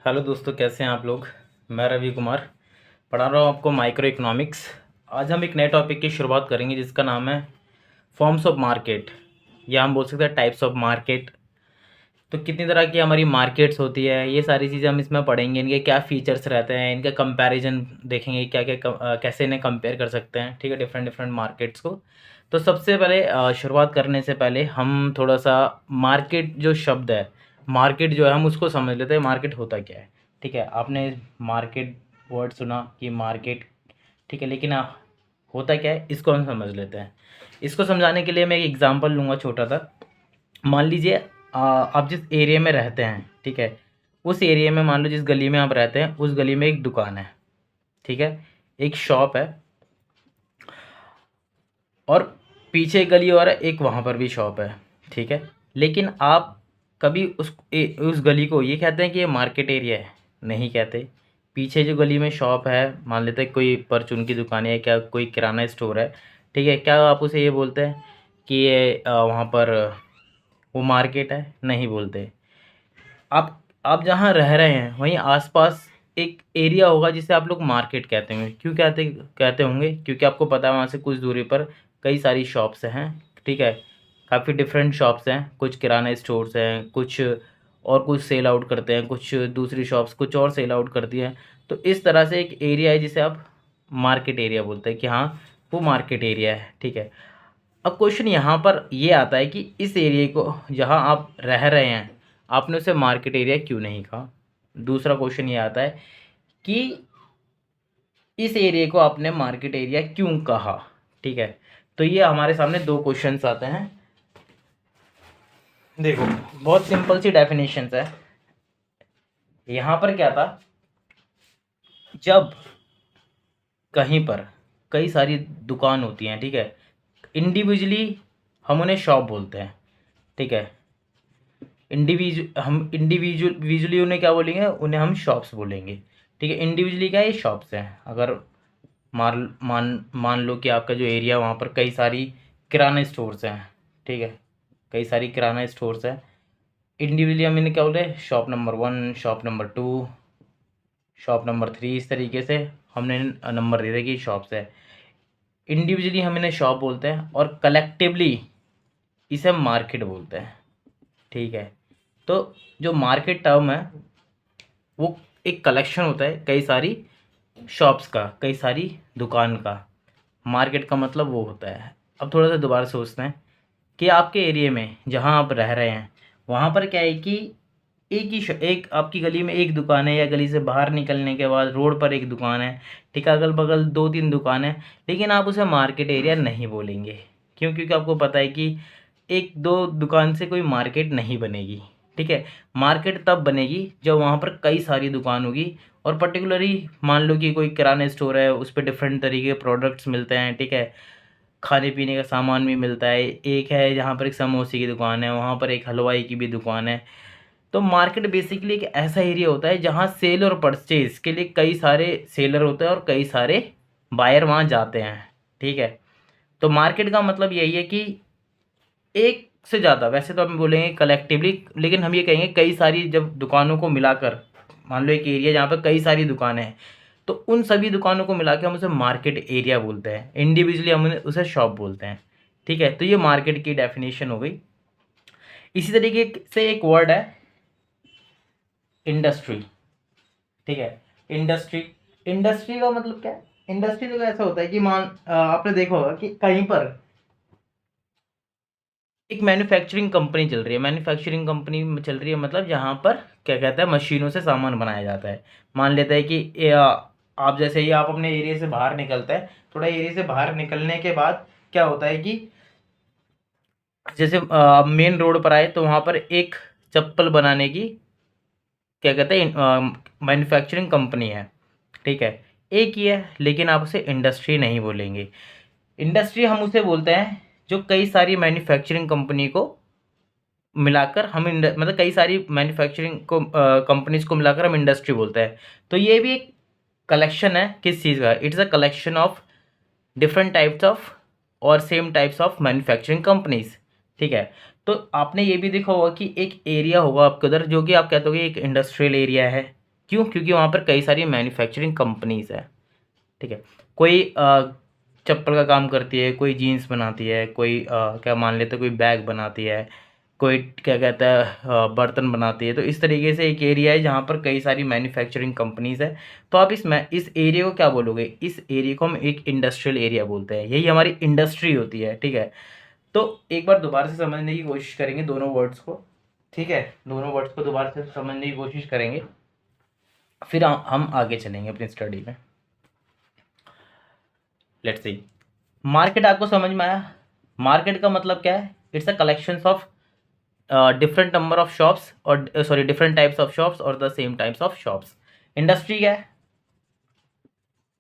Hello दोस्तों, कैसे हैं आप लोग। मैं रवि कुमार पढ़ा रहा हूँ आपको माइक्रो इकोनॉमिक्स। आज हम एक नए टॉपिक की शुरुआत करेंगे जिसका नाम है फॉर्म्स ऑफ मार्केट, या हम बोल सकते हैं टाइप्स ऑफ मार्केट। तो कितनी तरह की हमारी मार्केट्स होती है, ये सारी चीज़ें हम इसमें पढ़ेंगे। इनके क्या फ़ीचर्स रहते हैं, इनका कंपैरिजन देखेंगे, क्या क्या कैसे इन्हें कंपेयर कर सकते हैं, ठीक है, डिफरेंट डिफरेंट मार्केट्स को। तो सबसे पहले शुरुआत करने से पहले हम थोड़ा सा मार्केट जो शब्द है, मार्केट जो है हम उसको समझ लेते हैं। मार्केट होता क्या है, ठीक है। आपने मार्केट वर्ड सुना कि मार्केट, ठीक है, लेकिन होता क्या है इसको हम समझ लेते हैं। इसको समझाने के लिए मैं एक एग्जांपल लूँगा छोटा सा। मान लीजिए आप जिस एरिया में रहते हैं, ठीक है, उस एरिया में मान लो जिस गली में आप रहते हैं उस गली में एक दुकान है, ठीक है, एक शॉप है, और पीछे गली और एक वहाँ पर भी शॉप है, ठीक है। लेकिन आप कभी उस गली को ये कहते हैं कि ये मार्केट एरिया है? नहीं कहते। पीछे जो गली में शॉप है, मान लेते हैं कोई परचून की दुकान है, क्या कोई किराना स्टोर है, ठीक है, क्या आप उसे ये बोलते हैं कि ये वहाँ पर वो मार्केट है? नहीं बोलते। आप जहाँ रह रहे हैं वहीं आसपास एक एरिया होगा जिसे आप लोग मार्केट कहते होंगे। क्यों कहते कहते होंगे? क्योंकि आपको पता है वहाँ से कुछ दूरी पर कई सारी शॉप्स हैं, ठीक है, काफ़ी डिफरेंट शॉप्स हैं। कुछ किराना स्टोर्स हैं, कुछ और कुछ सेल आउट करते हैं, कुछ दूसरी शॉप्स कुछ और सेल आउट करती हैं। तो इस तरह से एक एरिया है जिसे आप मार्केट एरिया बोलते हैं कि हाँ वो मार्केट एरिया है, ठीक है। अब क्वेश्चन यहाँ पर ये आता है कि इस एरिया को जहाँ आप रह रहे हैं आपने उसे मार्केट एरिया क्यों नहीं कहा। दूसरा क्वेश्चन ये आता है कि इस एरिया को आपने मार्केट एरिया क्यों कहा, ठीक है। तो ये हमारे सामने दो क्वेश्चंस आते हैं। देखो, बहुत सिंपल सी डेफिनेशंस है। यहाँ पर क्या था, जब कहीं पर कई सारी दुकान होती हैं, ठीक है, इंडिविजुअली हम उन्हें शॉप बोलते हैं, ठीक है। इंडिविजुअली उन्हें क्या बोलेंगे? उन्हें हम शॉप्स बोलेंगे, ठीक है। इंडिविजुअली क्या है? ये शॉप्स हैं। अगर मान मान मान लो कि आपका जो एरिया वहाँ पर कई सारी किराना स्टोर्स हैं, ठीक है, कई सारी किराना स्टोर्स हैं। इंडिविजुअली हम इन्हें क्या बोलते हैं? Shop number 1, shop number 2, shop number 3, इस तरीके से हमने नंबर दे दिया कि शॉप्स है। इंडिविजुअली हम इन्हें शॉप बोलते हैं और कलेक्टिवली इसे हम मार्केट बोलते हैं, ठीक है। तो जो मार्केट टर्म है वो एक कलेक्शन होता है कई सारी शॉप्स का, कई सारी दुकान का। मार्केट का मतलब वो होता है। अब थोड़ा सा दोबारा सोचते हैं कि आपके एरिया में जहाँ आप रह रहे हैं वहाँ पर क्या है कि एक आपकी गली में एक दुकान है, या गली से बाहर निकलने के बाद रोड पर एक दुकान है, ठीक है, अगल बगल 2-3 दुकान है, लेकिन आप उसे मार्केट एरिया नहीं बोलेंगे। क्यों? क्योंकि आपको पता है कि एक दो दुकान से कोई मार्केट नहीं बनेगी, ठीक है। मार्केट तब बनेगी जब वहाँ पर कई सारी दुकान होगी, और पर्टिकुलरली मान लो कि कोई किराना स्टोर है, उस पर डिफरेंट तरीके के प्रोडक्ट्स मिलते हैं, ठीक है, खाने पीने का सामान भी मिलता है। एक है जहाँ पर एक समोसे की दुकान है, वहाँ पर एक हलवाई की भी दुकान है। तो मार्केट बेसिकली एक ऐसा एरिया होता है जहाँ सेल और परचेज के लिए कई सारे सेलर होते हैं और कई सारे बायर वहाँ जाते हैं, ठीक है। तो मार्केट का मतलब यही है कि एक से ज़्यादा, वैसे तो हम बोलेंगे कलेक्टिवली, लेकिन हम ये कहेंगे कई सारी जब दुकानों को मिलाकर, मान लो एक एरिया जहाँ पर कई सारी दुकानें हैं, तो उन सभी दुकानों को मिला के हम उसे मार्केट एरिया बोलते हैं। इंडिविजुअली हम उसे शॉप बोलते हैं, ठीक है। तो ये मार्केट की डेफिनेशन हो गई। इसी तरीके से एक वर्ड है इंडस्ट्री, ठीक है। इंडस्ट्री, इंडस्ट्री का मतलब क्या है? इंडस्ट्री तो ऐसा होता है कि आपने देखा होगा कि कहीं पर एक मैन्युफैक्चरिंग कंपनी चल रही है। मैन्युफैक्चरिंग कंपनी चल रही है मतलब जहाँ पर क्या कहता है, मशीनों से सामान बनाया जाता है। मान लेते हैं कि आप जैसे ही आप अपने एरिया से बाहर निकलते हैं, थोड़ा एरिया से बाहर निकलने के बाद क्या होता है कि जैसे मेन रोड पर आए तो वहाँ पर एक चप्पल बनाने की क्या कहते हैं मैन्युफैक्चरिंग कंपनी है, ठीक है, एक ही है, लेकिन आप उसे इंडस्ट्री नहीं बोलेंगे। इंडस्ट्री हम उसे बोलते हैं जो कई सारी मैन्युफैक्चरिंग कंपनी को मिलाकर हम मतलब कई सारी मैन्युफैक्चरिंग को कंपनीज को मिलाकर हम इंडस्ट्री बोलते हैं। तो ये भी एक कलेक्शन है किस चीज़ का? It's a collection of different types of और same types of manufacturing companies, ठीक है। तो आपने ये भी देखा होगा कि एक एरिया होगा आपके उधर जो कि आप कहते हो कि एक इंडस्ट्रियल एरिया है, क्यों? क्योंकि वहाँ पर कई सारी मैन्युफैक्चरिंग कंपनीज़ है, ठीक है। कोई चप्पल का काम करती है, कोई जीन्स बनाती है, कोई क्या मान लेते हैं, कोई बैग बनाती है, कोई क्या कहता है बर्तन बनाती है। तो इस तरीके से एक एरिया है जहाँ पर कई सारी मैन्युफैक्चरिंग कंपनीज़ है। तो आप इस एरिया को क्या बोलोगे? इस एरिया को हम एक इंडस्ट्रियल एरिया बोलते हैं, यही हमारी इंडस्ट्री होती है, ठीक है। तो एक बार दोबारा से समझने की कोशिश करेंगे दोनों वर्ड्स को, ठीक है। दोनों वर्ड्स को दोबारा से समझने की कोशिश करेंगे, फिर हम आगे चलेंगे अपनी स्टडी में। लेट्स सी, मार्केट आपको समझ में आया? मार्केट का मतलब क्या है? It's a collection of different number of shops, और sorry different types of shops और the same types of shops. Industry क्या है?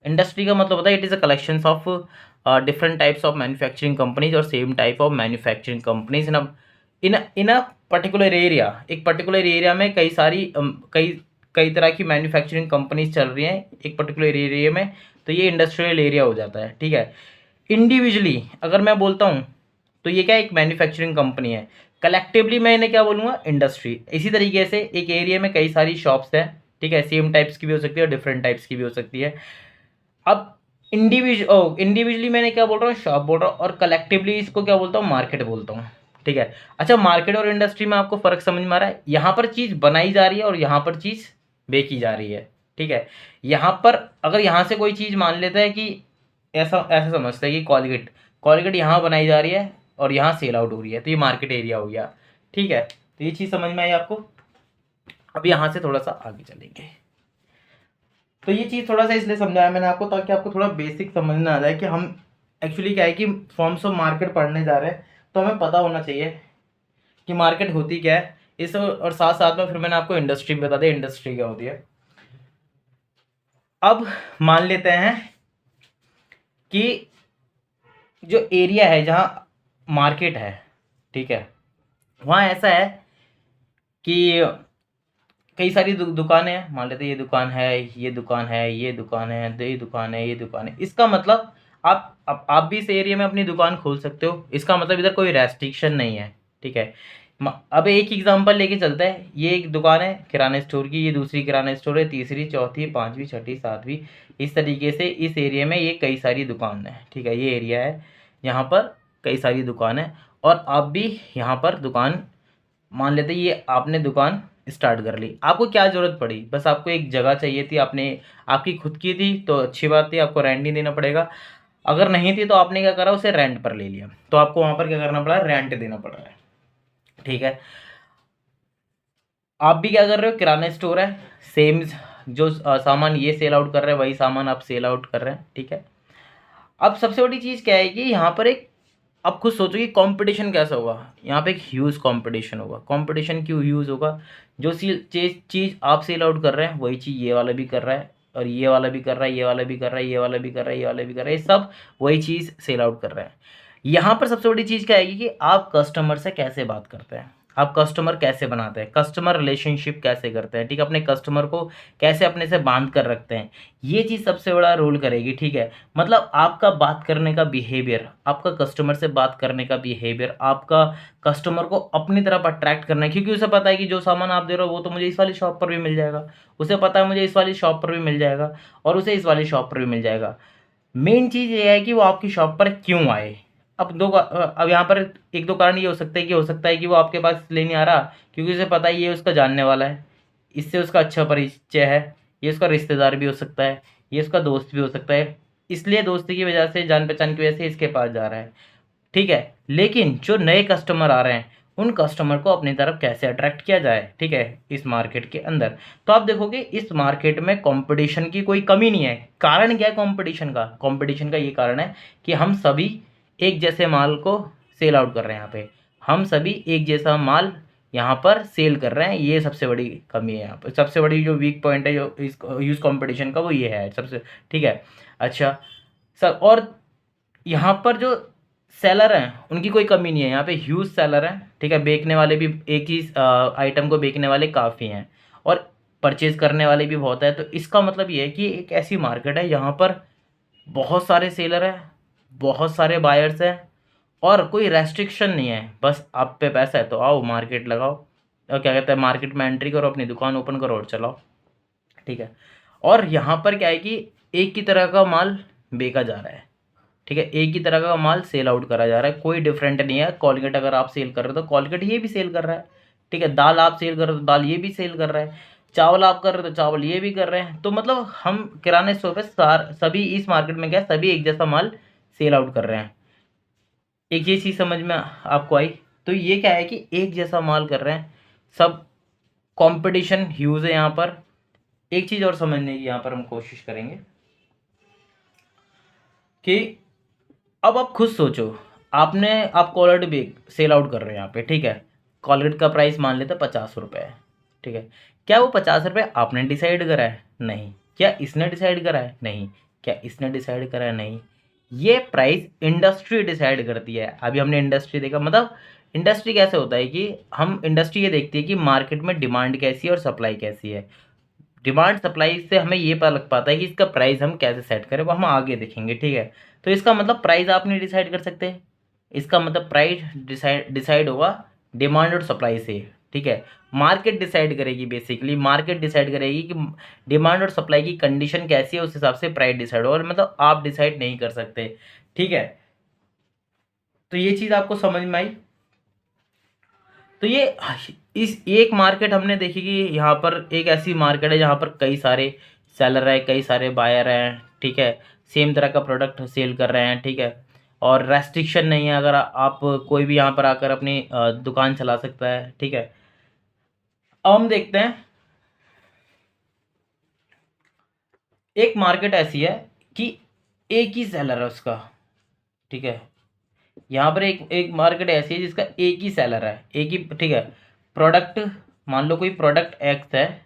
इंडस्ट्री का मतलब होता है it is a collection of different types of manufacturing companies और same type of manufacturing companies in a particular area. एक particular area में कई सारी कई कई तरह की मैन्युफैक्चरिंग कंपनीज चल रही हैं एक पर्टिकुलर एरिया में, तो ये इंडस्ट्रियल एरिया हो जाता है, ठीक है। इंडिविजुअली अगर मैं बोलता हूँ तो ये क्या, एक मैन्युफैक्चरिंग कंपनी है। कलेक्टिवली मैं इन्हें क्या बोलूँगा? इंडस्ट्री। इसी तरीके से एक एरिया में कई सारी शॉप्स हैं, ठीक है, सेम टाइप्स की भी हो सकती है और डिफरेंट टाइप्स की भी हो सकती है। अब इंडिविजुअली मैंने क्या बोल रहा हूँ? शॉप बोल रहा हूँ, और कलेक्टिवली इसको क्या बोलता हूँ? मार्केट बोलता हूँ, ठीक है। अच्छा, मार्केट और इंडस्ट्री में आपको फ़र्क समझ में आ रहा है? यहाँ पर चीज़ बनाई जा रही है और यहाँ पर चीज़ बेची जा रही है, ठीक है। यहाँ पर अगर यहाँ से कोई चीज़ मान लेता है कि ऐसा ऐसा समझता है कि कॉलगेट कॉलगेट यहाँ बनाई जा रही है और यहाँ सेल आउट हो रही है, तो ये मार्केट एरिया हो गया, ठीक है। तो ये चीज़ समझ में आई आपको? अब यहाँ से थोड़ा सा आगे चलेंगे। तो ये चीज़ थोड़ा सा इसलिए समझाया मैंने आपको ताकि आपको थोड़ा बेसिक समझ में आ जाए कि हम एक्चुअली क्या है कि फॉर्म्स ऑफ मार्केट पढ़ने जा रहे हैं, तो हमें पता होना चाहिए कि मार्केट होती क्या है। इस और साथ साथ में फिर मैंने आपको इंडस्ट्री बता दिया, इंडस्ट्री क्या होती है। अब मान लेते हैं कि जो एरिया है जहाँ मार्केट है, ठीक है, वहाँ ऐसा है कि कई सारी दुकानें हैं। मान लेते हैं ये दुकान है, ये दुकान है, ये दुकान है, ये दुकान है, ये दुकान है। इसका मतलब आप भी इस एरिया में अपनी दुकान खोल सकते हो। इसका मतलब इधर कोई रेस्ट्रिक्शन नहीं है, ठीक है। अब एक एग्जांपल लेके चलते हैं। ये एक दुकान है किराने स्टोर की, ये दूसरी किराना स्टोर है, तीसरी, चौथी, पांचवी, छठी, सातवीं। इस तरीके से इस एरिया में ये कई सारी दुकान है, ठीक है। ये एरिया है, यहाँ पर कई सारी दुकान है, और आप भी यहाँ पर दुकान, मान लेते ये आपने दुकान स्टार्ट कर ली। आपको क्या ज़रूरत पड़ी? बस आपको एक जगह चाहिए थी, आपने आपकी खुद की थी तो अच्छी बात थी, आपको रेंट नहीं देना पड़ेगा। अगर नहीं थी तो आपने क्या करा? उसे रेंट पर ले लिया, तो आपको वहाँ पर क्या करना पड़ा? रेंट देना पड़ रहा है, ठीक है। आप भी क्या कर रहे हो? किराना स्टोर है, सेम जो सामान ये सेल आउट कर रहे हैं वही सामान आप सेल आउट कर रहे हैं, ठीक है। अब सबसे बड़ी चीज़ क्या है कि यहाँ पर एक, अब खुद सोचो कि कंपटीशन कैसा होगा। यहाँ पे एक ह्यूज कंपटीशन होगा। कंपटीशन क्यों ह्यूज होगा? जो चीज़ आप सेल आउट कर रहे हैं वही चीज़ ये वाला भी कर रहा है, और ये वाला भी कर रहा है, ये वाला भी कर रहा है, ये वाला भी कर रहा है, ये वाला भी कर रहा है, सब वही चीज़ सेल आउट कर रहे हैं। यहाँ पर सबसे बड़ी चीज़ क्या आएगी कि आप कस्टमर से कैसे बात करते हैं, आप कस्टमर कैसे बनाते हैं, कस्टमर रिलेशनशिप कैसे करते हैं, ठीक है। अपने कस्टमर को कैसे अपने से बांध कर रखते हैं, ये चीज़ सबसे बड़ा रोल करेगी, ठीक है। मतलब आपका बात करने का बिहेवियर, आपका कस्टमर से बात करने का बिहेवियर, आपका कस्टमर को अपनी तरफ अट्रैक्ट करना है, क्योंकि उसे पता है कि जो सामान आप दे रहे हो वो तो मुझे इस वाली शॉप पर भी मिल जाएगा, उसे पता है मुझे इस वाली शॉप पर भी मिल जाएगा, और उसे इस वाली शॉप पर भी मिल जाएगा। मेन चीज़ ये है कि वो आपकी शॉप पर क्यों आए। अब यहाँ पर एक दो कारण ये हो सकते हैं कि हो सकता है कि वो आपके पास इसलिए नहीं आ रहा क्योंकि उसे पता है ये उसका जानने वाला है, इससे उसका अच्छा परिचय है, ये उसका रिश्तेदार भी हो सकता है, ये उसका दोस्त भी हो सकता है, इसलिए दोस्ती की वजह से, जान पहचान की वजह से इसके पास जा रहा है, ठीक है। लेकिन जो नए कस्टमर आ रहे हैं उन कस्टमर को अपनी तरफ कैसे अट्रैक्ट किया जाए, ठीक है, इस मार्केट के अंदर। तो आप देखोगे इस मार्केट में कंपटीशन की कोई कमी नहीं है। कारण क्या है कंपटीशन का? कंपटीशन का ये कारण है कि हम सभी एक जैसे माल को सेल आउट कर रहे हैं। यहाँ पे हम सभी एक जैसा माल यहाँ पर सेल कर रहे हैं, ये सबसे बड़ी कमी है। यहाँ पर सबसे बड़ी जो वीक पॉइंट है जो इस यूज कंपटीशन का, वो ये है सबसे, ठीक है। अच्छा सर, और यहाँ पर जो सेलर हैं उनकी कोई कमी नहीं है। यहाँ पे ह्यूज सेलर हैं, ठीक है। बेचने वाले भी एक ही आइटम को बेचने वाले काफ़ी हैं, और परचेज करने वाले भी बहुत है। तो इसका मतलब ये है कि एक ऐसी मार्केट है यहाँ पर बहुत सारे सेलर हैं, बहुत सारे बायर्स हैं, और कोई रेस्ट्रिक्शन नहीं है। बस आप पे पैसा है तो आओ मार्केट लगाओ, और क्या कहते हैं, मार्केट में एंट्री करो, अपनी दुकान ओपन करो और चलाओ, ठीक है। और यहाँ पर क्या है कि एक ही तरह का माल बेचा जा रहा है, ठीक है, एक ही तरह का माल सेल आउट करा जा रहा है, कोई डिफरेंट नहीं है। कोलगेट अगर आप सेल कर रहे हो तो कोलगेट ये भी सेल कर रहा है, ठीक है। दाल आप सेल कर रहे हो तो दाल ये भी सेल कर रहा है, चावल आप कर रहे हो तो चावल ये भी कर रहे हैं। तो मतलब हम किराने स्टोर पे सभी इस मार्केट में क्या सभी एक जैसा माल सेल आउट कर रहे हैं। एक ये चीज़ समझ में आपको आई? तो ये क्या है कि एक जैसा माल कर रहे हैं सब, कंपटीशन ह्यूज है यहाँ पर। एक चीज़ और समझने की यहाँ पर हम कोशिश करेंगे कि अब आप खुद सोचो, आप कोलगेट बेक सेल आउट कर रहे हैं यहाँ पे, ठीक है। कोलगेट का प्राइस मान लेते 50 रुपये है, ठीक है। क्या वो 50 रुपये आपने डिसाइड करा है? नहीं। क्या इसने डिसाइड करा है? नहीं। क्या इसने डिसाइड करा है? नहीं। ये प्राइस इंडस्ट्री डिसाइड करती है। अभी हमने इंडस्ट्री देखा, मतलब इंडस्ट्री कैसे होता है कि हम इंडस्ट्री ये देखती है कि मार्केट में डिमांड कैसी है और सप्लाई कैसी है। डिमांड सप्लाई से हमें ये पता लग पाता है कि इसका प्राइस हम कैसे सेट करें, वो हम आगे देखेंगे, ठीक है। तो इसका मतलब प्राइस आप नहीं डिसाइड कर सकते, इसका मतलब प्राइस डिसाइड होगा डिमांड और सप्लाई से, ठीक है। मार्केट डिसाइड करेगी, बेसिकली मार्केट डिसाइड करेगी कि डिमांड और सप्लाई की कंडीशन कैसी है, उस हिसाब से प्राइस डिसाइड होगा, मतलब आप डिसाइड नहीं कर सकते, ठीक है। तो ये चीज़ आपको समझ में आई? तो ये इस एक मार्केट हमने देखी कि यहाँ पर एक ऐसी मार्केट है जहाँ पर कई सारे सेलर है, कई सारे बायर हैं, ठीक है। सेम तरह का प्रोडक्ट सेल कर रहे हैं, ठीक है। और रेस्ट्रिक्शन नहीं है, अगर आप कोई भी यहाँ पर आकर अपनी दुकान चला सकता है, ठीक है। अब हम देखते हैं, एक मार्केट ऐसी है कि एक ही सेलर है उसका, ठीक है। यहाँ पर एक एक मार्केट ऐसी है जिसका एक ही सेलर है, एक ही, ठीक है। प्रोडक्ट, मान लो कोई प्रोडक्ट एक्स है,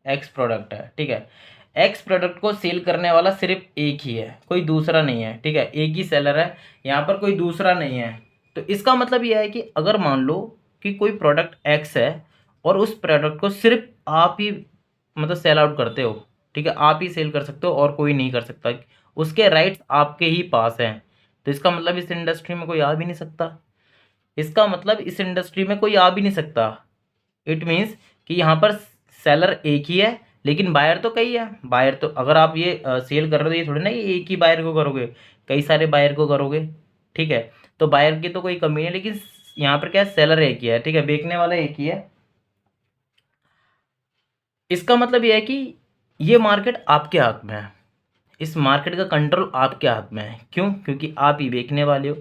एक्स प्रोडक्ट है, ठीक है। एक्स प्रोडक्ट को सेल करने वाला सिर्फ एक ही है, कोई दूसरा नहीं है, ठीक है। एक ही सेलर है, यहाँ पर कोई दूसरा नहीं है। तो इसका मतलब यह है कि अगर मान लो कि कोई प्रोडक्ट एक्स है और उस प्रोडक्ट को सिर्फ आप ही मतलब सेल आउट करते हो, ठीक है, आप ही सेल कर सकते हो और कोई नहीं कर सकता, उसके राइट्स आपके ही पास हैं। तो इसका मतलब इस इंडस्ट्री में कोई आ भी नहीं सकता, इसका मतलब इस इंडस्ट्री में कोई आ भी नहीं सकता। इट मीन्स कि यहाँ पर सेलर एक ही है लेकिन बायर तो कई है। बायर तो अगर आप ये सेल कर रहे हो, ये थोड़ी ना कि एक ही बायर को करोगे, कई सारे बायर को करोगे, ठीक है। तो बायर की तो कोई कमी नहीं है, लेकिन यहाँ पर क्या है, सेलर एक ही है, ठीक है, बेचने वाला एक ही है। इसका मतलब यह है कि ये मार्केट आपके हाथ में है, इस मार्केट का कंट्रोल आपके हाथ में है। क्यों? क्योंकि आप ही बेचने वाले हो।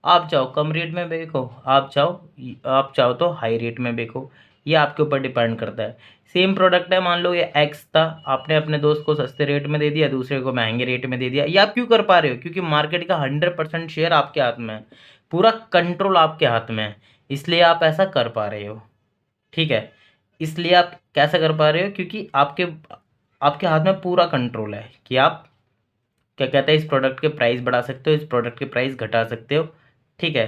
आप चाहो कम रेट में बेचो, आप चाहो तो हाई रेट में बेचो, ये आपके ऊपर डिपेंड करता है। सेम प्रोडक्ट है, मान लो ये एक्स था, आपने अपने दोस्त को सस्ते रेट में दे दिया, दूसरे को महंगे रेट में दे दिया। ये आप क्यों कर पा रहे हो? क्योंकि मार्केट का 100% शेयर आपके हाथ में है, पूरा कंट्रोल आपके हाथ में है, इसलिए आप ऐसा कर पा रहे हो, ठीक है। इसलिए आप कैसा कर पा रहे हो? क्योंकि आपके आपके हाथ में पूरा कंट्रोल है कि आप क्या कहते हैं, इस प्रोडक्ट के प्राइस बढ़ा सकते हो, इस प्रोडक्ट के प्राइस घटा सकते हो, ठीक है।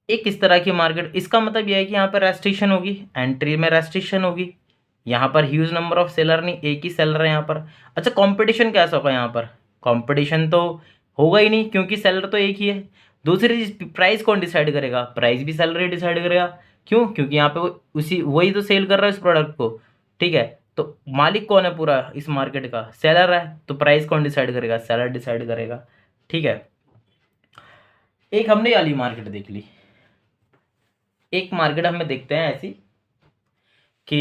एक इस तरह की मार्केट, इसका मतलब यह है कि यहाँ पर रेस्ट्रिक्शन होगी, एंट्री में रेस्ट्रिक्शन होगी। यहाँ पर ह्यूज नंबर ऑफ सेलर नहीं, एक ही सेलर है यहाँ पर। अच्छा, कंपटीशन कैसा होगा यहाँ पर? कंपटीशन तो होगा ही नहीं, क्योंकि सेलर तो एक ही है। दूसरी चीज, प्राइस कौन डिसाइड करेगा? प्राइस भी सेलर ही डिसाइड करेगा। क्यों? क्योंकि यहाँ पे वही तो सेल कर रहा है इस प्रोडक्ट को, ठीक है। तो मालिक कौन है पूरा इस मार्केट का? सेलर है। तो प्राइस कौन डिसाइड करेगा? सेलर डिसाइड करेगा, ठीक है। एक हमने वाली मार्केट देख ली, एक मार्केट हमें देखते हैं ऐसी कि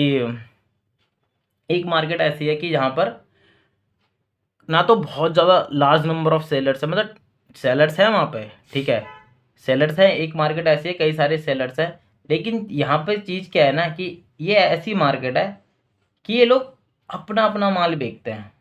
एक मार्केट ऐसी है कि जहाँ पर ना तो बहुत ज़्यादा लार्ज नंबर ऑफ सेलर्स है, मतलब सेलर्स हैं वहाँ पे, ठीक है, सेलर्स हैं। एक मार्केट ऐसी है, कई सारे सेलर्स हैं, लेकिन यहाँ पे चीज़ क्या है ना कि ये ऐसी मार्केट है कि ये लोग अपना अपना माल बेचते हैं,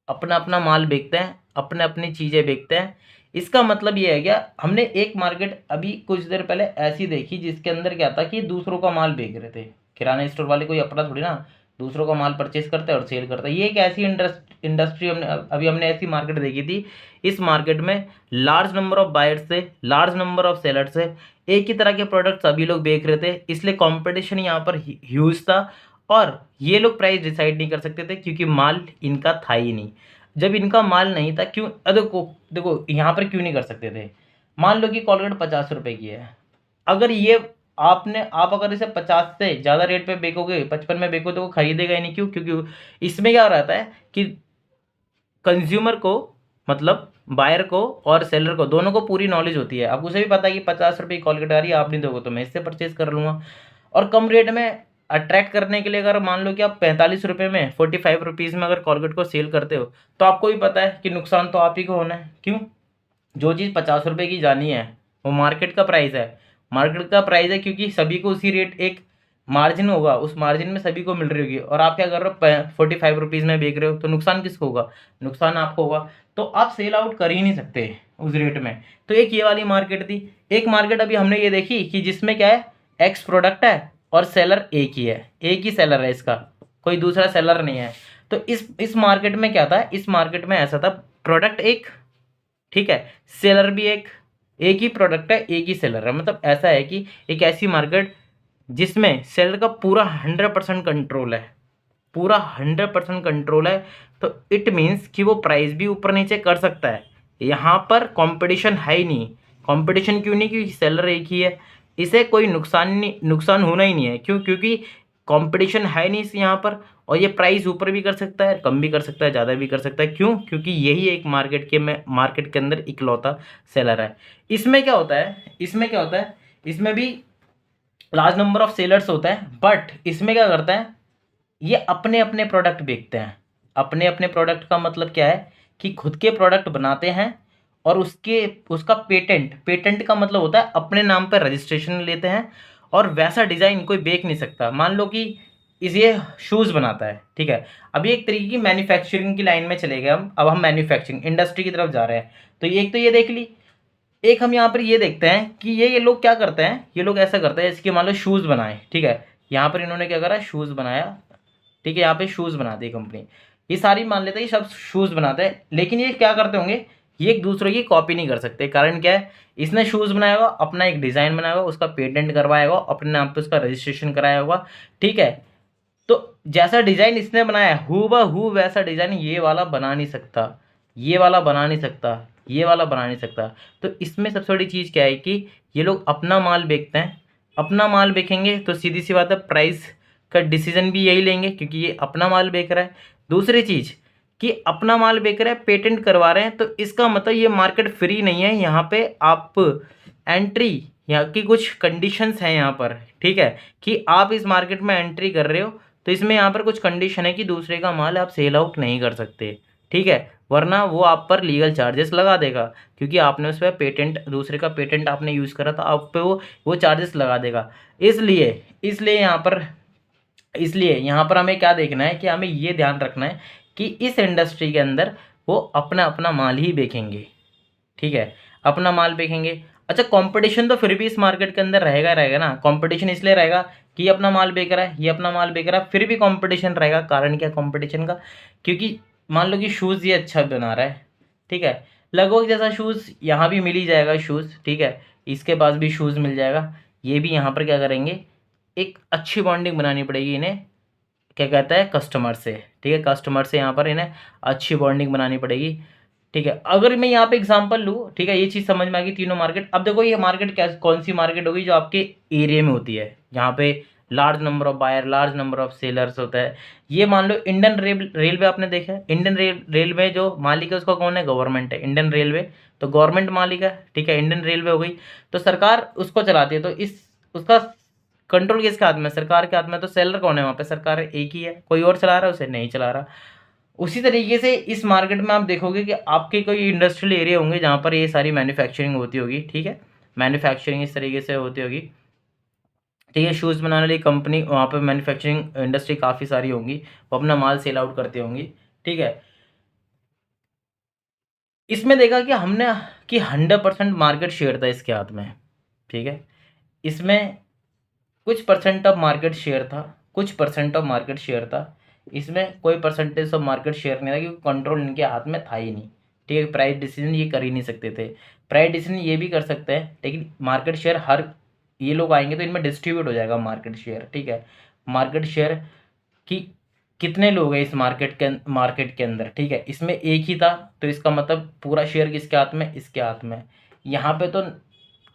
अपना अपना माल बेचते हैं, अपने अपनी चीज़ें बेचते हैं। इसका मतलब ये है क्या, हमने एक मार्केट अभी कुछ देर पहले ऐसी देखी जिसके अंदर क्या था कि दूसरों का माल बेच रहे थे। किराना स्टोर वाले कोई अपना थोड़ी ना दूसरों का माल परचेज करता है और सेल करता है। ये एक ऐसी इंडस्ट्री हमने ऐसी मार्केट देखी थी। इस मार्केट में लार्ज नंबर ऑफ बायर्स थे, लार्ज नंबर ऑफ सेलर्स थे, एक ही तरह के प्रोडक्ट सभी लोग बेच रहे थे, इसलिए कंपटीशन यहाँ पर ह्यूज था। और ये लोग प्राइस डिसाइड नहीं कर सकते थे क्योंकि माल इनका था ही नहीं। जब इनका माल नहीं था, क्यों, देखो देखो यहाँ पर क्यों नहीं कर सकते थे। मान लो कि कोलगेट 50 रुपए की है, अगर ये आप अगर इसे 50 से ज़्यादा रेट पे बेचोगे, 55 में बेचो, तो वो खरीदेगा ही नहीं। क्यों? क्योंकि इसमें क्या रहता है कि कंज्यूमर को, मतलब बायर को और सेलर को, दोनों को पूरी नॉलेज होती है। अब उसे भी पता है कि 50 रुपये की कॉलगेट आ रही है, आप नहीं दोगे तो मैं इससे परचेज कर लूँगा। और कम रेट में अट्रैक्ट करने के लिए अगर मान लो कि आप 45 रुपये में, 45 रुपीज़ में अगर कॉलगेट को सेल करते हो, तो आपको भी पता है कि नुकसान तो आप ही को होना है। क्यों? जो चीज़ 50 रुपये की जानी है वो मार्केट का प्राइस है। मार्केट का प्राइस है क्योंकि सभी को उसी रेट, एक मार्जिन होगा, उस मार्जिन में सभी को मिल रही होगी। और आप क्या कर रहे हो, 45 रुपीज़ में बेच रहे हो, तो नुकसान किसको होगा? नुकसान आपको होगा। तो आप सेल आउट कर ही नहीं सकते उस रेट में। तो एक ये वाली मार्केट थी। एक मार्केट अभी हमने ये देखी कि जिसमें क्या है, एक्स प्रोडक्ट है और सेलर एक ही है, एक ही सेलर है, इसका कोई दूसरा सेलर नहीं है। तो इस मार्केट में क्या था, इस मार्केट में ऐसा था, प्रोडक्ट एक, ठीक है, सेलर भी एक ही प्रोडक्ट है, एक ही सेलर है। मतलब ऐसा है कि एक ऐसी मार्केट जिसमें सेलर का पूरा 100% कंट्रोल है, पूरा 100% कंट्रोल है। तो इट मीन्स कि वो प्राइस भी ऊपर नीचे कर सकता है। यहाँ पर कंपटीशन है ही नहीं। कंपटीशन क्यों नहीं? क्योंकि सेलर एक ही है, इसे कोई नुकसान होना ही नहीं है। क्यों? क्योंकि कंपटीशन है नहीं इस यहाँ पर। और ये प्राइस ऊपर भी कर सकता है, कम भी कर सकता है, ज़्यादा भी कर सकता है। क्यों? क्योंकि यही एक मार्केट के अंदर इकलौता सेलर है। इसमें क्या होता है, इसमें भी लार्ज नंबर ऑफ सेलर्स होता है, बट इसमें क्या करता है, ये अपने अपने प्रोडक्ट बेचते हैं। अपने अपने प्रोडक्ट का मतलब क्या है कि खुद के प्रोडक्ट बनाते हैं और उसका पेटेंट का मतलब होता है अपने नाम पर रजिस्ट्रेशन लेते हैं। और वैसा डिज़ाइन कोई बेच नहीं सकता। मान लो कि ये शूज़ बनाता है, ठीक है। अभी एक तरीके की मैन्युफैक्चरिंग की लाइन में चले गए हम। अब हम मैन्युफैक्चरिंग इंडस्ट्री की तरफ जा रहे हैं। तो ये देख ली। एक हम यहाँ पर ये देखते हैं कि ये लोग क्या करते हैं। ये लोग ऐसा करते हैं, इसके मान लो शूज़ बनाए, ठीक है। यहाँ पर इन्होंने क्या करा, शूज़ बनाया, ठीक है। यहाँ पे शूज़ बनाती है कंपनी, ये सारी मान लेते हैं कि सब शूज़ बनाते हैं। लेकिन ये क्या करते होंगे, ये एक दूसरे की कॉपी नहीं कर सकते। कारण क्या है, इसने शूज़ बनाया होगा, अपना एक डिज़ाइन बनाया होगा, उसका पेटेंट करवाया होगा, अपने नाम पे उसका रजिस्ट्रेशन कराया होगा, ठीक है। तो जैसा डिज़ाइन इसने बनाया है, हूबहू वैसा डिज़ाइन ये वाला बना नहीं सकता, ये वाला बना नहीं सकता, ये वाला बना नहीं सकता। तो इसमें सबसे बड़ी चीज़ क्या है कि ये लोग अपना माल बेचते हैं। अपना माल बेचेंगे तो सीधी सी बात है, प्राइस का डिसीजन भी यही लेंगे, क्योंकि ये अपना माल बेच रहा है। दूसरी चीज़ कि अपना माल बेच रहा है, पेटेंट करवा रहे हैं, तो इसका मतलब ये मार्केट फ्री नहीं है। यहाँ पे आप एंट्री, यहाँ की कुछ कंडीशंस हैं यहाँ पर, ठीक है, कि आप इस मार्केट में एंट्री कर रहे हो, तो इसमें यहाँ पर कुछ कंडीशन है कि दूसरे का माल आप सेल आउट नहीं कर सकते, ठीक है। वरना वो आप पर लीगल चार्जेस लगा देगा, क्योंकि आपने उस पर दूसरे का पेटेंट आपने यूज़ करा, तो आप पे वो चार्जेस लगा देगा। इसलिए इसलिए यहाँ पर हमें क्या देखना है कि हमें ये ध्यान रखना है कि इस इंडस्ट्री के अंदर वो अपना अपना माल ही बेचेंगे, ठीक है, अपना माल बेचेंगे। अच्छा, कंपटीशन तो फिर भी इस मार्केट के अंदर रहेगा ना। कंपटीशन इसलिए रहेगा कि ये अपना माल बेच रहा है, ये अपना माल बेच रहा है, फिर भी कंपटीशन रहेगा। कारण क्या कंपटीशन का? क्योंकि मान लो कि शूज़ ये अच्छा बना रहा है, ठीक है, लगभग जैसा शूज़ यहाँ भी मिल ही जाएगा शूज़, ठीक है, इसके पास भी शूज़ मिल जाएगा। ये भी यहाँ पर क्या करेंगे, एक अच्छी बॉन्डिंग बनानी पड़ेगी इन्हें, क्या कहता है, कस्टमर से, ठीक है, कस्टमर से यहाँ पर इन्हें अच्छी बॉन्डिंग बनानी पड़ेगी, ठीक है। अगर मैं यहाँ पे एग्जांपल लूँ, ठीक है, ये चीज़ समझ में आ गई तीनों मार्केट। अब देखो ये मार्केट कौन सी मार्केट होगी, जो आपके एरिया में होती है, जहाँ पे large number of buyer, large number of sellers होता है। ये मान लो इंडियन रेलवे आपने देखा है, इंडियन रेलवे जो मालिक है उसका कौन है, गवर्नमेंट है। इंडियन रेलवे तो गवर्नमेंट मालिक है, ठीक है, इंडियन रेलवे हो गई, तो सरकार उसको चलाती है। तो उसका कंट्रोल किसके हाथ में, सरकार के हाथ में। तो सेलर कौन है वहाँ पे, सरकार एक ही है, कोई और चला रहा है, उसे नहीं चला रहा। उसी तरीके से इस मार्केट में आप देखोगे कि आपके कोई इंडस्ट्रियल एरिया होंगे जहाँ पर ये सारी मैन्युफैक्चरिंग होती होगी, ठीक है, मैन्युफैक्चरिंग इस तरीके से होती होगी, ठीक है। शूज़ बनाने वाली कंपनी, वहाँ पर मैन्युफैक्चरिंग इंडस्ट्री काफ़ी सारी होंगी, वो अपना माल सेल आउट करती होंगी, ठीक है। इसमें देखा कि हमने कि 100% मार्केट शेयर था इसके हाथ में, ठीक है। इसमें कुछ परसेंट ऑफ मार्केट शेयर था, कुछ परसेंट ऑफ मार्केट शेयर था। इसमें कोई परसेंटेज ऑफ मार्केट शेयर नहीं था, क्योंकि कंट्रोल इनके हाथ में था ही नहीं, ठीक है। प्राइस डिसीजन ये कर ही नहीं सकते थे। प्राइस डिसीजन ये भी कर सकते हैं, लेकिन मार्केट शेयर हर, ये लोग आएंगे तो इनमें डिस्ट्रीब्यूट हो जाएगा मार्केट शेयर, ठीक है। मार्केट शेयर कि कितने लोग हैं इस मार्केट के अंदर, ठीक है, इसमें एक ही था, तो इसका मतलब पूरा शेयर किसके हाथ में, इसके हाथ में। यहाँ पे तो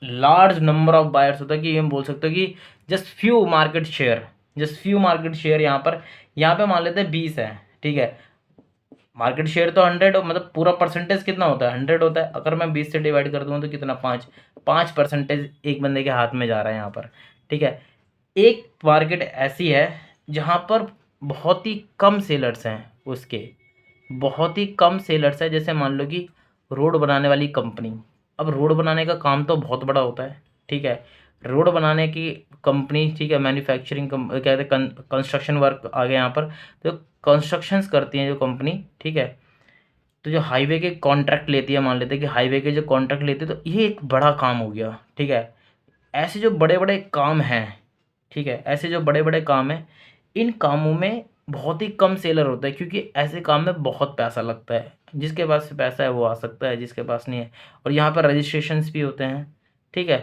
लार्ज नंबर ऑफ बायर्स होता है, कि हम बोल सकते हो कि जस्ट फ्यू मार्केट शेयर यहाँ पे मान लेते हैं 20 है, ठीक है। मार्केट शेयर तो 100, मतलब पूरा परसेंटेज कितना होता है, 100 होता है। अगर मैं 20 से डिवाइड कर दूँ तो कितना, 5% एक बंदे के हाथ में जा रहा है यहाँ पर, ठीक है। एक मार्केट ऐसी है जहाँ पर बहुत ही कम सेलर्स हैं, उसके बहुत ही कम सेलर्स है। जैसे मान लो कि रोड बनाने वाली कंपनी, अब रोड बनाने का काम तो बहुत बड़ा होता है, ठीक है। रोड बनाने की कंपनी, ठीक है, मैन्युफैक्चरिंग क्या कहते हैं, कंस्ट्रक्शन वर्क आ गया यहाँ पर। तो कंस्ट्रक्शंस करती हैं जो कंपनी, ठीक है। तो जो हाईवे के कॉन्ट्रैक्ट लेती है, मान लेते हैं कि हाईवे के जो कॉन्ट्रैक्ट लेते हैं, तो ये एक बड़ा काम हो गया, ठीक है। ऐसे जो बड़े बड़े काम हैं, ठीक है, ऐसे जो बड़े बड़े काम हैं, इन कामों में बहुत ही कम सेलर होता है, क्योंकि ऐसे काम में बहुत पैसा लगता है। जिसके पास पैसा है वो आ सकता है, जिसके पास नहीं है। और यहाँ पर रजिस्ट्रेशंस भी होते हैं, ठीक है,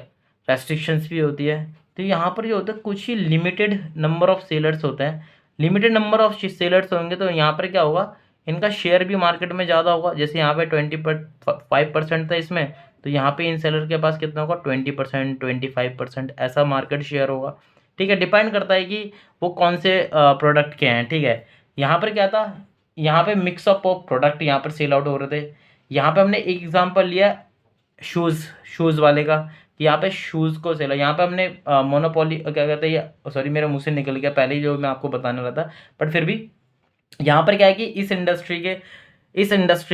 रेस्ट्रिक्शंस भी होती है। तो यहाँ पर जो होता है, कुछ ही लिमिटेड नंबर ऑफ सेलर्स होते हैं। लिमिटेड नंबर ऑफ सेलर्स होंगे तो यहाँ पर क्या होगा, इनका शेयर भी मार्केट में ज़्यादा होगा। जैसे यहाँ पे 25% था इसमें, तो यहाँ पे इन सेलर के पास कितना होगा, 20%, 25%, ऐसा मार्केट शेयर होगा, ठीक है। डिपेंड करता है कि वो कौन से प्रोडक्ट के हैं, ठीक है। यहाँ पर क्या था, यहाँ पे मिक्स अप ऑफ प्रोडक्ट यहाँ पर सेल आउट हो रहे थे। यहाँ पे हमने एक एग्जांपल लिया शूज़ वाले का, कि यहाँ पे शूज़ को सेल, यहाँ पे हमने मोनोपोली क्या कहते हैं, ये सॉरी मेरे मुंह से निकल गया पहले ही जो मैं आपको बताने रहा था, बट फिर भी यहाँ पर क्या है कि इस इंडस्ट्री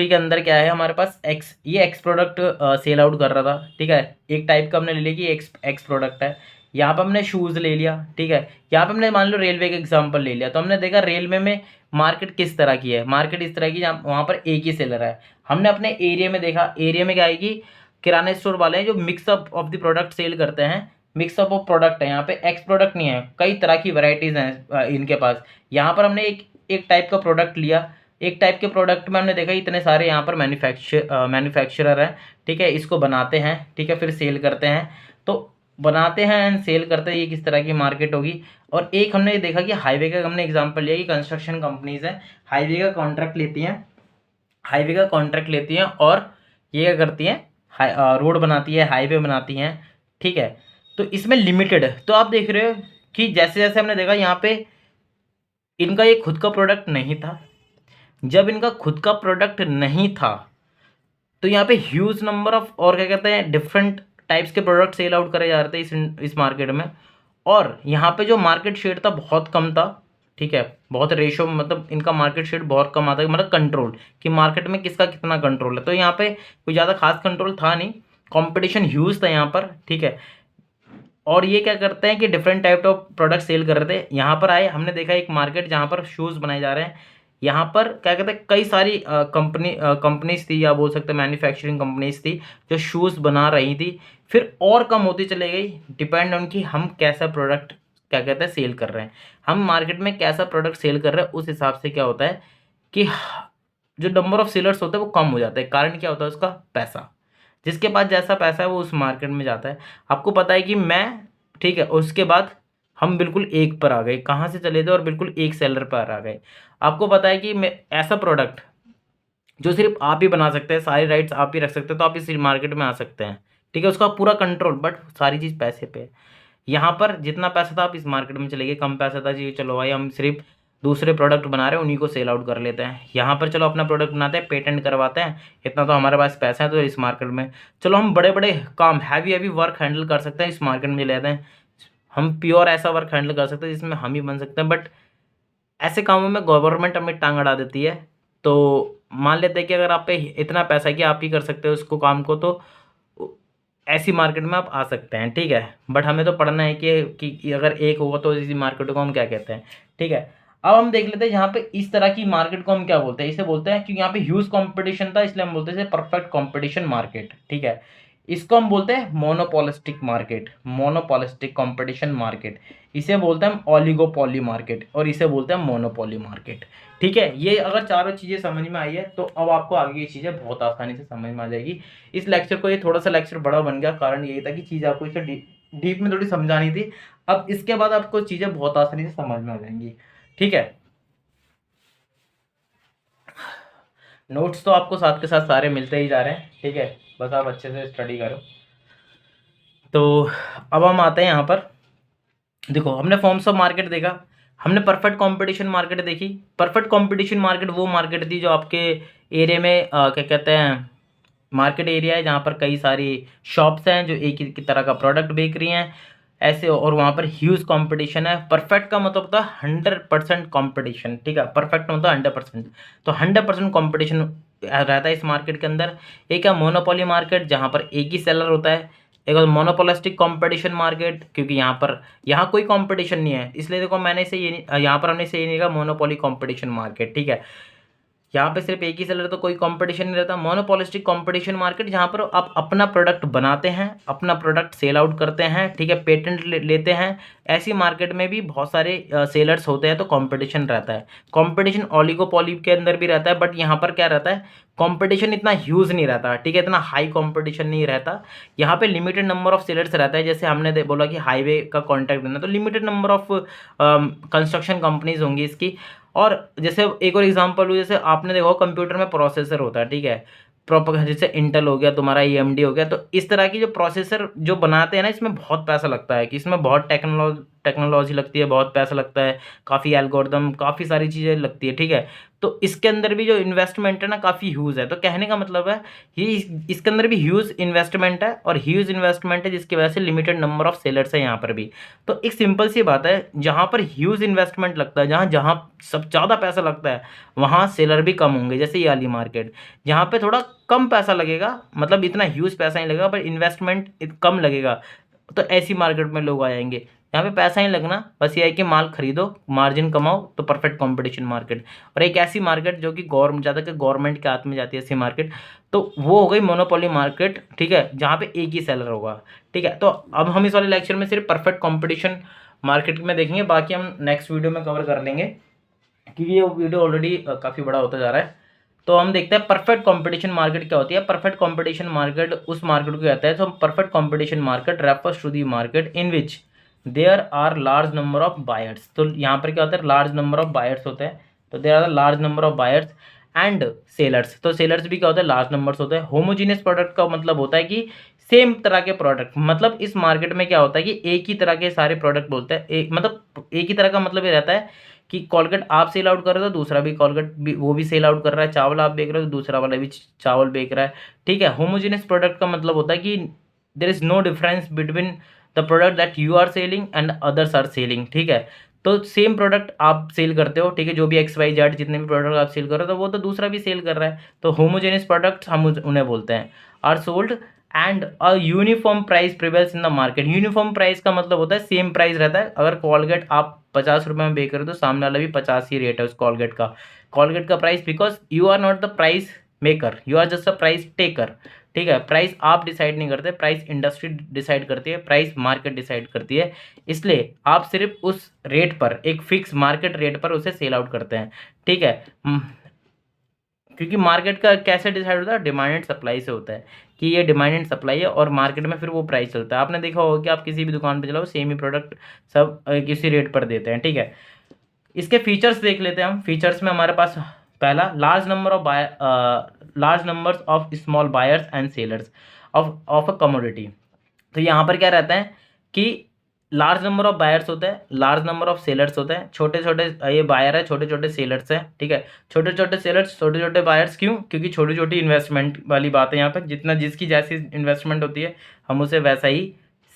के अंदर क्या है, हमारे पास एक्स प्रोडक्ट सेल आउट कर रहा था, ठीक है। एक टाइप का हमने ले लिया कि एक्स प्रोडक्ट है। यहाँ पे हमने शूज़ ले लिया, ठीक है। यहाँ पे हमने मान लो रेलवे का एग्जांपल ले लिया, तो हमने देखा रेलवे में मार्केट किस तरह की है, मार्केट इस तरह की जहाँ वहाँ पर एक ही सेलर है। हमने अपने एरिया में देखा, एरिया में क्या है कि किराने स्टोर वाले हैं जो mix up of the product sell करते हैं। मिक्सअप ऑफ प्रोडक्ट है, यहाँ पे एक्स प्रोडक्ट नहीं है, कई तरह की वैरायटीज़ हैं इनके पास। यहाँ पर हमने एक एक टाइप का प्रोडक्ट लिया, एक टाइप के प्रोडक्ट में हमने देखा इतने सारे यहाँ पर मैन्युफैक्चरर हैं, ठीक है। इसको बनाते हैं, ठीक है, फिर सेल करते हैं। तो बनाते हैं एंड सेल करते हैं, ये किस तरह की मार्केट होगी। और एक हमने ये देखा कि हाईवे का हमने एग्जांपल लिया कि कंस्ट्रक्शन कंपनीज हैं, हाईवे का कॉन्ट्रैक्ट लेती हैं, और ये क्या करती हैं, रोड बनाती है, हाईवे बनाती हैं, ठीक है। तो इसमें लिमिटेड है। तो आप देख रहे हो कि जैसे जैसे हमने देखा यहाँ पे इनका ये खुद का प्रोडक्ट नहीं था। जब इनका खुद का प्रोडक्ट नहीं था तो यहाँ पे ह्यूज नंबर ऑफ, और क्या कहते हैं, डिफरेंट टाइप्स के प्रोडक्ट सेल आउट करे जा रहे थे इस मार्केट में। और यहाँ पे जो मार्केट शेयर था बहुत कम था, ठीक है। बहुत रेशो, मतलब इनका मार्केट शेयर बहुत कम आता है, मतलब कंट्रोल, कि मार्केट में किसका कितना कंट्रोल है। तो यहाँ पे कोई ज़्यादा खास कंट्रोल था नहीं, कंपटीशन ह्यूज था यहाँ पर, ठीक है। और ये क्या करते हैं कि different type of product sell कर रहे थे। यहाँ पर आए, हमने देखा एक मार्केट जहाँ पर शूज़ बनाए जा रहे हैं। यहाँ पर क्या कहते हैं, कई सारी कंपनीज थी, या बोल सकते हैं मैन्युफैक्चरिंग कंपनीज थी जो शूज़ बना रही थी। फिर और कम होती चली गई, डिपेंड ऑन कि हम कैसा प्रोडक्ट क्या कहते हैं सेल कर रहे हैं, हम मार्केट में कैसा प्रोडक्ट सेल कर रहे हैं, उस हिसाब से क्या होता है कि जो नंबर ऑफ सेलर्स होते हैं वो कम हो जाता है। कारण क्या होता है, उसका पैसा। जिसके पास जैसा पैसा है वो उस मार्केट में जाता है। आपको पता है कि मैं, ठीक है, उसके बाद हम बिल्कुल एक पर आ गए, कहाँ से चले थे और बिल्कुल एक सेलर पर आ गए। आपको पता है कि मैं ऐसा प्रोडक्ट जो सिर्फ आप ही बना सकते हैं, सारी राइट्स आप ही रख सकते हैं, तो आप इस मार्केट में आ सकते हैं, ठीक है। उसका पूरा कंट्रोल, बट सारी चीज़ पैसे पे है। यहाँ पर जितना पैसा था आप इस मार्केट में चले गए, कम पैसा था जी, चलो भाई हम सिर्फ दूसरे प्रोडक्ट बना रहे हैं उन्हीं को सेल आउट कर लेते हैं। यहाँ पर चलो अपना प्रोडक्ट बनाते हैं, पेटेंट करवाते हैं, इतना तो हमारे पास पैसा है, तो इस मार्केट में चलो हम बड़े बड़े काम, हैवी हैवी वर्क हैंडल कर सकते हैं, इस मार्केट में लेते हैं। हम प्योर ऐसा वर्क हैंडल कर सकते हैं जिसमें हम ही बन सकते हैं, बट ऐसे कामों में गवर्नमेंट हमें टांग अड़ा देती है। तो मान लेते हैं कि अगर आप पे इतना पैसा है कि आप ही कर सकते हो उसको काम को, तो ऐसी मार्केट में आप आ सकते हैं, ठीक है। बट हमें तो पढ़ना है कि अगर एक होगा तो इसी मार्केट को हम क्या कहते हैं, ठीक है। अब हम देख लेते हैं यहाँ पे इस तरह की मार्केट को हम क्या बोलते हैं। इसे बोलते हैं, क्योंकि यहाँ पे ह्यूज कंपटीशन था इसलिए हम बोलते हैं इसे परफेक्ट कंपटीशन मार्केट, ठीक है। इसको हम बोलते हैं monopolistic market, monopolistic competition market. इसे बोलते हैं हम ओलिगोपोली मार्केट, और इसे बोलते हैं मोनोपोली मार्केट, ठीक है। ये अगर चारों चीज़ें समझ में आई है तो अब आपको आगे की चीज़ें बहुत आसानी से समझ में आ जाएगी। इस लेक्चर को, ये थोड़ा सा लेक्चर बड़ा बन गया, कारण यही था कि चीज़ आपको इसे डीप में थोड़ी समझानी थी। अब इसके बाद आपको चीज़ें बहुत आसानी से समझ में आ जाएंगी, ठीक है। नोट्स तो आपको साथ के साथ सारे मिलते ही जा रहे हैं, ठीक है, बस आप अच्छे से स्टडी करो। तो अब हम आते हैं यहाँ पर, देखो हमने फॉर्म्स ऑफ मार्केट देखा, हमने परफेक्ट कंपटीशन मार्केट देखी। परफेक्ट कंपटीशन मार्केट वो मार्केट थी जो आपके एरिया में क्या कहते हैं, मार्केट एरिया है जहाँ पर कई सारी शॉप्स हैं जो एक ही की तरह का प्रोडक्ट बेच रही हैं ऐसे, और वहाँ पर ह्यूज कंपटीशन है। परफेक्ट का मतलब होता है 100% कंपटीशन, ठीक है, परफेक्ट मतलब 100%, तो 100% कंपटीशन रहता है इस मार्केट के अंदर। एक है मोनोपोली मार्केट जहाँ पर एक ही सेलर होता है, एक और मोनोपोलिस्टिक कंपटीशन मार्केट, क्योंकि यहाँ कोई कंपटीशन नहीं है, इसलिए देखो मैंने इसे ये यहाँ पर हमने इसे ये नहीं कहा मोनोपोली कंपटीशन मार्केट, ठीक है, यहाँ पे सिर्फ एक ही सेलर तो कोई कंपटीशन नहीं रहता। मोनोपोलिस्टिक कंपटीशन मार्केट जहाँ पर आप अपना प्रोडक्ट बनाते हैं, अपना प्रोडक्ट सेल आउट करते हैं, ठीक है, पेटेंट लेते हैं, ऐसी मार्केट में भी बहुत सारे सेलर्स होते हैं तो कंपटीशन रहता है। कंपटीशन ओलिगोपोली के अंदर भी रहता है, बट यहाँ पर क्या रहता है, कंपटीशन इतना ह्यूज नहीं रहता, ठीक है, इतना हाई कंपटीशन नहीं रहता। यहाँ पे लिमिटेड नंबर ऑफ सेलर्स रहता है, जैसे हमने बोला कि हाईवे का कॉन्ट्रैक्ट देना, तो limited number of construction companies होंगी इसकी। और जैसे एक और एग्जांपल हो, जैसे आपने देखा कंप्यूटर में प्रोसेसर होता है, ठीक है, प्रॉपर, जैसे इंटेल हो गया, तुम्हारा AMD हो गया, तो इस तरह की जो प्रोसेसर जो बनाते हैं ना, इसमें बहुत पैसा लगता है, कि इसमें बहुत टेक्नोलॉजी लगती है, बहुत पैसा लगता है, काफ़ी एल्गोरिदम, काफ़ी सारी चीज़ें लगती है, ठीक है। तो इसके अंदर भी जो इन्वेस्टमेंट है ना काफ़ी ह्यूज है। तो कहने का मतलब है ये इसके अंदर भी ह्यूज इन्वेस्टमेंट है, और ह्यूज इन्वेस्टमेंट है जिसकी वजह से लिमिटेड नंबर ऑफ सेलर्स है यहाँ पर भी। तो एक सिंपल सी बात है, जहाँ पर ह्यूज इन्वेस्टमेंट लगता है, जहाँ जहाँ सब ज़्यादा पैसा लगता है, वहाँ सेलर भी कम होंगे। जैसे ये वाली मार्केट, जहाँ पे थोड़ा कम पैसा लगेगा, मतलब इतना ह्यूज पैसा नहीं लगेगा, पर इन्वेस्टमेंट कम लगेगा, तो ऐसी मार्केट में लोग आ जाएंगे। यहाँ पे पैसा नहीं लगना, बस ये है कि माल खरीदो, मार्जिन कमाओ, तो परफेक्ट कंपटीशन मार्केट। और एक ऐसी मार्केट जो कि ज़्यादा के गवर्नमेंट के हाथ में जाती है, ऐसी मार्केट, तो वो हो गई मोनोपोली मार्केट, ठीक है, जहाँ पे एक ही सेलर होगा, ठीक है। तो अब हम इस वाले लेक्चर में सिर्फ परफेक्ट कंपटीशन मार्केट में देखेंगे, बाकी हम नेक्स्ट वीडियो में कवर कर लेंगे, क्योंकि ये वीडियो ऑलरेडी काफ़ी बड़ा होता जा रहा है। तो हम देखते हैं परफेक्ट कंपटीशन मार्केट क्या होती है। परफेक्ट कंपटीशन मार्केट उस मार्केट को कहता है, तो perfect competition market refers to the market in which there are large number of buyers. तो यहाँ पर क्या होता है, लार्ज नंबर ऑफ बायर्स होते हैं, तो there are large number of buyers and sellers. तो सेलर्स भी क्या होता है, लार्ज नंबर्स होते हैं। होमोजीनियस प्रोडक्ट का मतलब होता है कि सेम तरह के प्रोडक्ट, मतलब इस मार्केट में क्या होता है कि एक ही तरह के सारे प्रोडक्ट बोलते हैं, एक मतलब एक ही तरह का मतलब ये रहता है कि कोलगेट आप सेल आउट कर रहे हो तो दूसरा भी कोलगेट भी वो भी सेल आउट कर रहा है, चावल आप बेच रहे हो तो दूसरा वाला भी चावल बेच रहा है, ठीक है। होमोजीनियस प्रोडक्ट का मतलब होता है कि there is no difference between the product that you are selling and others are selling, ठीक है। तो सेम प्रोडक्ट आप सेल करते हो, ठीक है, जो भी XYZ जितने भी प्रोडक्ट आप सेल कर रहे हो, तो वो तो दूसरा भी सेल कर रहा है, तो होमोजेनियस प्रोडक्ट्स हम उन्हें बोलते हैं। Are sold and a uniform price prevails in the market. Uniform price का मतलब होता है सेम प्राइस रहता है। अगर कोलगेट आप 50 रुपये में बेच रहे हो तो सामने वाला भी 50 ही रेट है उस कोलगेट का price, because you are not the price maker, you are just a price taker, ठीक है। प्राइस आप डिसाइड नहीं करते, प्राइस इंडस्ट्री डिसाइड करती है, प्राइस मार्केट डिसाइड करती है, इसलिए आप सिर्फ उस रेट पर, एक फिक्स मार्केट रेट पर उसे सेल आउट करते हैं, ठीक है। क्योंकि मार्केट का कैसे डिसाइड होता है, डिमांड एंड सप्लाई से होता है, कि ये डिमांड एंड सप्लाई है और मार्केट में फिर वो प्राइस चलता है। आपने देखा होगा कि आप किसी भी दुकान पे चलाओ, सेम ही प्रोडक्ट सब किसी रेट पर देते हैं, ठीक है। इसके फीचर्स देख लेते हैं हम। फीचर्स में हमारे पास पहला, large numbers of small buyers and sellers of a commodity. तो यहाँ पर क्या रहता है कि लार्ज नंबर ऑफ बायर्स होते हैं, लार्ज नंबर ऑफ सेलर्स होते हैं। छोटे छोटे ये बायर है, छोटे छोटे सेलर्स हैं, ठीक है। छोटे छोटे सेलर्स, छोटे छोटे बायर्स, क्यों? क्योंकि छोटी छोटी इन्वेस्टमेंट वाली बात है यहाँ पर, जितना जिसकी जैसी इन्वेस्टमेंट होती है हम उसे वैसा ही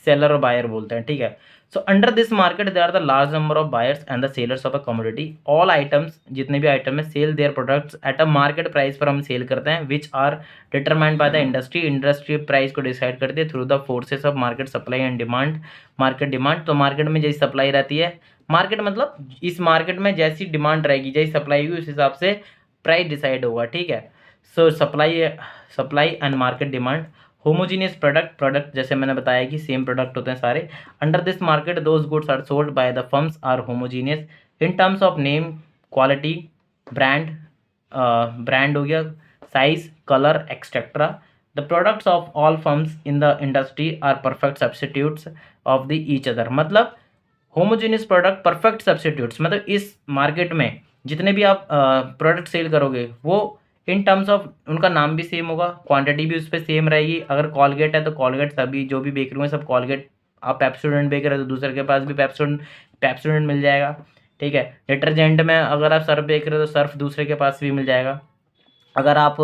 सेलर और बायर बोलते हैं, ठीक है। So under this market there are the large number of buyers and the sellers of a commodity. All items, जितने भी आइटम है, sell their products at a market price पर हम सेल करते हैं, which are determined by the industry. Industry price को decide करती है through the forces of market supply and demand. Market demand, तो मार्केट में जैसी सप्लाई रहती है, मार्केट मतलब इस मार्केट में जैसी डिमांड रहेगी, जैसी सप्लाई होगी, उस हिसाब से प्राइस डिसाइड होगा, ठीक है। So supply and market demand. Homogeneous product जैसे मैंने बताया कि सेम प्रोडक्ट होते हैं सारे। Under this market those goods are sold by the firms are homogeneous in terms of name, quality, brand हो गया, size, colour etcetera. The products of all firms in the industry are perfect substitutes of the each other. मतलब homogeneous product perfect substitutes, मतलब इस market में जितने भी आप product cell करोगे वो इन टर्म्स ऑफ उनका नाम भी सेम होगा, क्वांटिटी भी उस पर सेम रहेगी। अगर कॉलगेट है तो कॉलगेट सभी जो भी बेक रहे हैं सब कॉलगेट, आप पेप्सोडेंट बेक रहे हो तो दूसरे के पास भी पेप्सोडेंट मिल जाएगा, ठीक है। डिटर्जेंट में अगर आप सर्फ बेक रहे हो तो सर्फ दूसरे के पास भी मिल जाएगा। अगर आप,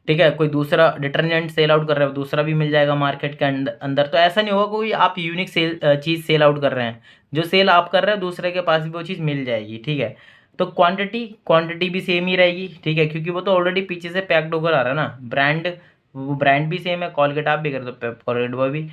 ठीक है, कोई दूसरा डिटर्जेंट सेल आउट कर रहे हो दूसरा भी मिल जाएगा मार्केट के अंदर। तो ऐसा नहीं होगा कोई आप यूनिक चीज़ सेल आउट कर रहे हैं, जो सेल आप कर रहे हो दूसरे के पास भी वो चीज़ मिल जाएगी, ठीक है। तो क्वांटिटी भी सेम ही रहेगी, ठीक है, क्योंकि वो तो ऑलरेडी पीछे से पैक्ड होकर आ रहा है ना। वो ब्रांड भी सेम है, कॉलगेट आप भी कर दो कॉलगेट वो भी।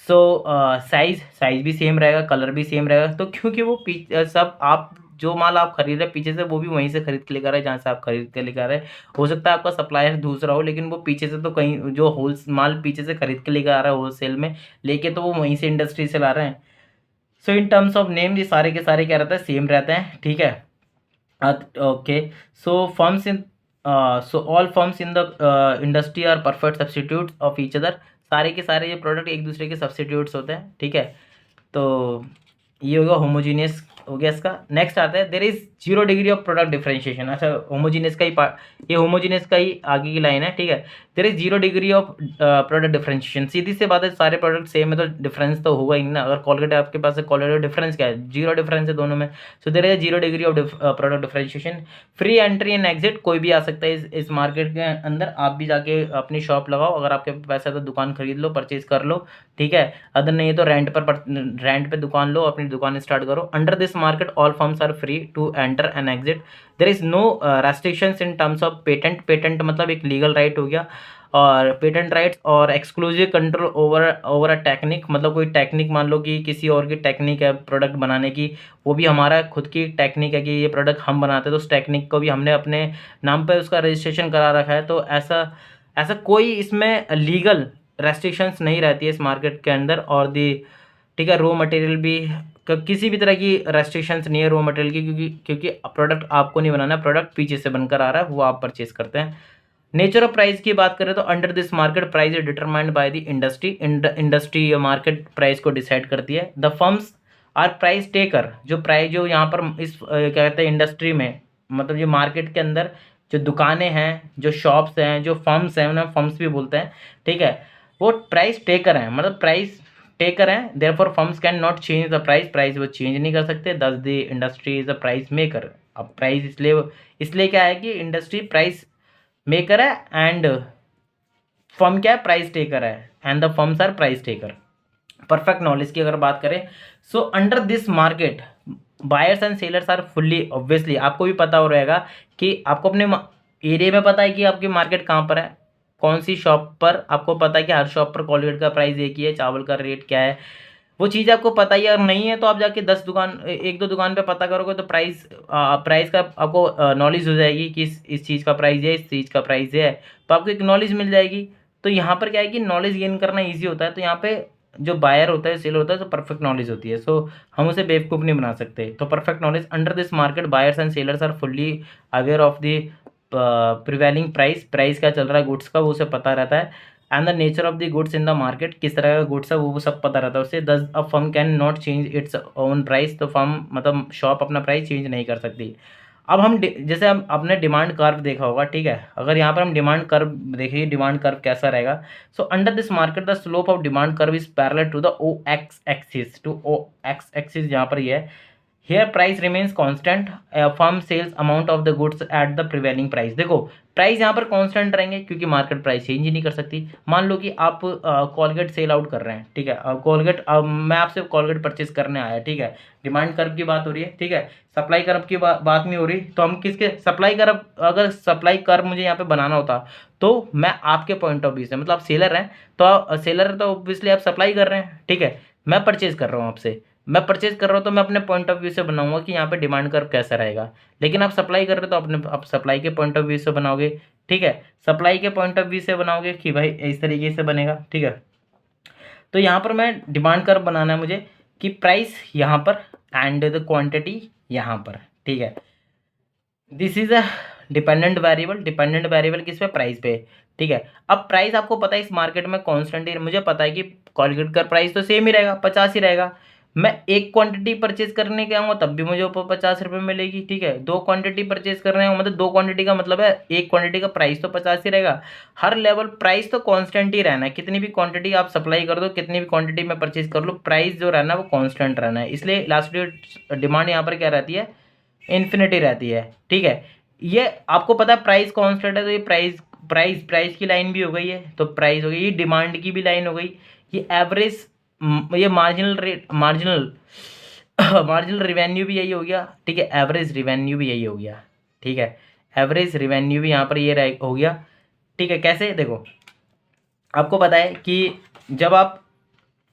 सो साइज भी सेम रहेगा, कलर भी सेम रहेगा। तो क्योंकि वो सब आप जो माल आप खरीद रहे हैं पीछे से वो भी वहीं से खरीद के लेकर आ रहे हैं जहाँ से आप खरीद के लेकर आ रहे हैं। हो सकता है आपका सप्लायर दूसरा हो लेकिन वो पीछे से तो कहीं जो माल पीछे से खरीद के लेकर आ रहा है होलसेल में लेके, तो वो वहीं से इंडस्ट्री से ला रहे हैं। सो इन टर्म्स ऑफ नेम ये सारे के सारे क्या रहता है, सेम रहते हैं, ठीक है। Okay, so firms in so all firms in the industry are perfect substitutes of each other. सारे के सारे ये प्रोडक्ट एक दूसरे के सब्सटीट्यूट्स होते हैं, ठीक है। तो ये होगा होमोजीनियस हो गया इसका। नेक्स्ट आता है there is 0 degree of product differentiation. अच्छा, होमोजीनियस का ही ये होमोजीनियस का ही आगे की लाइन है, ठीक है। There is 0 degree of product differentiation. सीधी सी बात है, सारे प्रोडक्ट सेम है तो डिफरेंस तो होगा ही ना। अगर कॉलगेट आपके पास है, कॉलगेट डिफरेंस क्या है, 0 डिफरेंस है दोनों में। So there is 0 degree of product differentiation. Free entry and exit, कोई भी आ सकता है इस मार्केट के अंदर। आप भी जाके अपनी शॉप लगाओ, अगर आपके पैसा है तो दुकान खरीद लो, परचेज कर लो, ठीक है। अदर नहीं है तो रेंट पे दुकान लो, अपनी दुकान स्टार्ट करो। Under this market all firms are free to enter and exit. There is no restrictions in terms of patent मतलब एक लीगल राइट हो गया, और पेटेंट राइट्स और exclusive control over a technique, मतलब कोई टेक्निक मान लो कि किसी और की टेक्निक है प्रोडक्ट बनाने की, वो भी हमारा खुद की टेक्निक है कि ये प्रोडक्ट हम बनाते हैं, तो उस टेक्निक को भी हमने अपने नाम पे उसका रजिस्ट्रेशन करा रखा है। तो ऐसा ऐसा कोई इसमें लीगल रेस्ट्रिक्शंस नहीं रहती है इस मार्केट के अंदर। और दी, ठीक है, रॉ मटेरियल भी किसी भी तरह की रेस्ट्रिक्शंस नहीं है रॉ मटेरियल की, क्योंकि प्रोडक्ट आपको नहीं बनाना है, प्रोडक्ट पीछे से बनकर आ रहा है, वो आप परचेज करते हैं। नेचर ऑफ प्राइस की बात करें तो under this market price is determined by the industry. Industry या मार्केट प्राइस को डिसाइड करती है। The firms are price taker, जो यहाँ पर इस क्या कहते हैं इंडस्ट्री में, मतलब ये मार्केट के अंदर जो दुकानें हैं, जो शॉप्स हैं, जो फर्म्स हैं, उन्हें फर्म्स भी बोलते हैं, ठीक है, वो प्राइस टेकर हैं, मतलब प्राइस टेकर हैं। Therefore firms can not change the price वो चेंज नहीं कर सकते। Thus the industry is a price maker. अब प्राइस इसलिए क्या है कि इंडस्ट्री प्राइस मेकर है एंड फर्म क्या है, प्राइस टेकर है, and the firms are price taker. Perfect knowledge की अगर बात करें, so under this market buyers and sellers are fully, obviously आपको भी पता हो रहेगा कि आपको अपने एरिया में पता है कि आपकी मार्केट कहाँ पर है, कौन सी शॉप पर। आपको पता है कि हर शॉप पर कॉलगेट का प्राइस एक ही है, चावल का रेट क्या है, वो चीज़ आपको पता ही है। अगर नहीं है तो आप जाके 1-2 दुकान पे पता करोगे तो प्राइस का आपको नॉलेज हो जाएगी कि इस चीज़ का प्राइस है, इस चीज़ का प्राइस है, तो आपको एक नॉलेज मिल जाएगी। तो यहाँ पर क्या है कि नॉलेज गेन करना ईजी होता है। तो यहाँ पे जो बायर होता है, सेलर होता है, तो परफेक्ट नॉलेज होती है। सो हम उसे बेवकूफ़ नहीं बना सकते। तो perfect knowledge under this market buyers and sellers are fully aware of the prevailing price क्या चल रहा है गुड्स का, वो उसे पता रहता है। And the nature of the goods in the market, किस तरह का गुड्स है वो सब पता रहता है उसे। दस a firm can not change its own price, तो फर्म मतलब शॉप अपना प्राइस चेंज नहीं कर सकती। अब हम जैसे हम आपने डिमांड कर्व देखा होगा, ठीक है, अगर यहाँ पर हम डिमांड कर्व देखिए, डिमांड कर्व कैसा रहेगा। So under this market the slope of demand curve is parallel to the O X axis, यहाँ पर ये है। Here price remains constant. A firm sells amount of the goods at the prevailing price. देखो price यहाँ पर constant रहेंगे क्योंकि market price change ही नहीं कर सकती। मान लो कि आप कॉलगेट सेल आउट कर रहे हैं, ठीक है, कॉलगेट मैं आपसे कॉलगेट परचेज करने आया, ठीक है, डिमांड कर्व की बात हो रही है, ठीक है, सप्लाई कर्व की बात नहीं हो रही। तो हम किसके सप्लाई कर्व, अगर सप्लाई कर्व मुझे यहाँ पे बनाना होता तो मैं आपके पॉइंट ऑफ व्यू से, मतलब आप सेलर हैं तो सेलर तो ऑब्वियसली आप सप्लाई कर रहे हैं, ठीक है, मैं परचेज कर रहा हूँ आपसे, मैं परचेज कर रहा हूँ तो मैं अपने पॉइंट ऑफ व्यू से बनाऊंगा कि यहाँ पे डिमांड कर्व कैसा रहेगा। लेकिन आप सप्लाई कर रहे हो तो आप सप्लाई के पॉइंट ऑफ व्यू से बनाओगे, ठीक है, सप्लाई के पॉइंट ऑफ व्यू से बनाओगे कि भाई इस तरीके से बनेगा, ठीक है। तो यहाँ पर मैं डिमांड कर्व बनाना है मुझे कि प्राइस यहाँ पर एंड द क्वांटिटी यहाँ पर, ठीक है। This is a dependent variable किस पे, प्राइस पे, ठीक है। अब प्राइस आपको पता है इस मार्केट में कॉन्स्टेंट ही, मुझे पता है कि कॉलगेट का प्राइस तो सेम ही रहेगा, 50 ही रहेगा। मैं एक क्वांटिटी परचेज करने के आऊँगा तब भी मुझे ऊपर 50 रुपये मिलेगी, ठीक है। 2 क्वांटिटी परचेज कर रहे हो मतलब 2 क्वांटिटी का मतलब है एक क्वांटिटी का प्राइस तो 50 ही रहेगा। हर लेवल प्राइस तो कांस्टेंट ही रहना है, कितनी भी क्वांटिटी आप सप्लाई कर दो, कितनी भी क्वांटिटी में परचेज कर लो, प्राइस जो रहना है वो कांस्टेंट रहना है। इसलिए लास्ट डिमांड यहाँ पर क्या रहती है, इन्फिनिटी रहती है, ठीक है। ये आपको पता है प्राइस कांस्टेंट है, तो ये प्राइस की लाइन भी हो गई है, तो प्राइस हो गई, ये डिमांड की भी लाइन हो गई, ये एवरेज, ये marginal rate, marginal marginal revenue भी यही हो गया, ठीक है। एवरेज रिवेन्यू भी यही हो गया, ठीक है। एवरेज रिवेन्यू भी यहाँ पर ये हो गया, ठीक है। कैसे, देखो आपको पता है कि जब आप